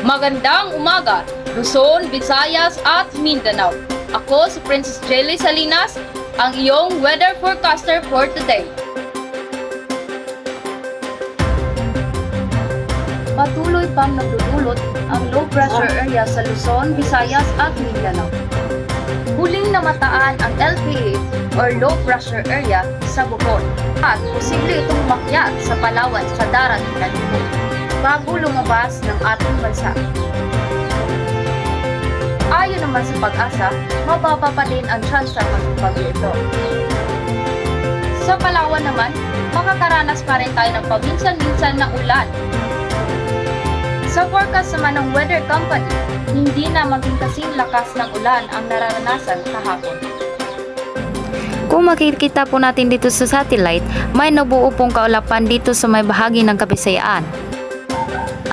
Magandang umaga, Luzon, Visayas at Mindanao. Ako si Princess Jelly Salinas, ang iyong weather forecaster for today. Patuloy pang nagdudulot ang low pressure area sa Luzon, Visayas at Mindanao. Huling namataan ang LPA or low pressure area sa Bohol at posible itong umakyat sa Palawan sa darating na linggo bago lumabas ng ating bansa. Ayon naman sa Pag-asa, mababa pa din ang tsansa ng bagyo ito. Sa Palawan naman, makakaranas pa rin tayo ng paminsan-minsan na ulan. Sa forecast naman ng weather company, hindi na maging kasing lakas ng ulan ang nararanasan kahapon. Kung makikita po natin dito sa satellite, may nabuo pong kaulapan dito sa may bahagi ng Kabisayaan.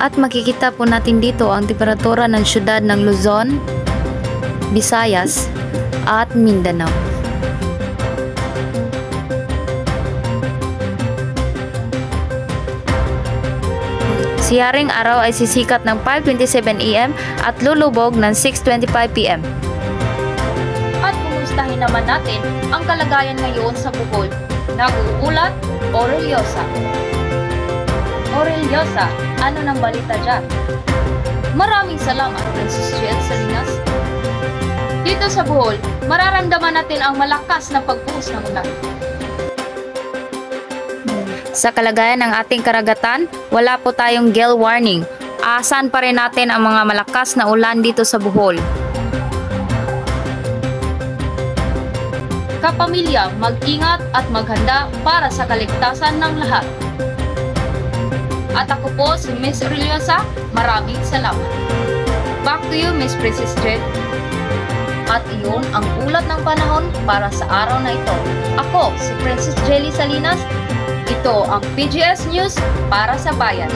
At makikita po natin dito ang temperatura ng syudad ng Luzon, Visayas at Mindanao. Siyaring araw ay sisikat ng 5:27 AM at lulubog ng 6:25 PM. At kumustahin naman natin ang kalagayan ngayon sa Bohol. Nag-uulat, Aureliosa. Aureliosa, ano nang balita dyan? Maraming salamat, Princess Jelly Salinas. Dito sa Bohol, mararamdaman natin ang malakas na pagbuhos ng ulan. Sa kalagayan ng ating karagatan, wala po tayong gale warning. Aasahan pa rin natin ang mga malakas na ulan dito sa Bohol. Kapamilya, mag-ingat at maghanda para sa kaligtasan ng lahat. At ako po si Miss Aureliosa, maraming salamat. Back to you, Miss Princess Jelly. At iyon ang ulat ng panahon para sa araw na ito. Ako, si Princess Jelly Salinas. Ito ang PGS News para sa bayan.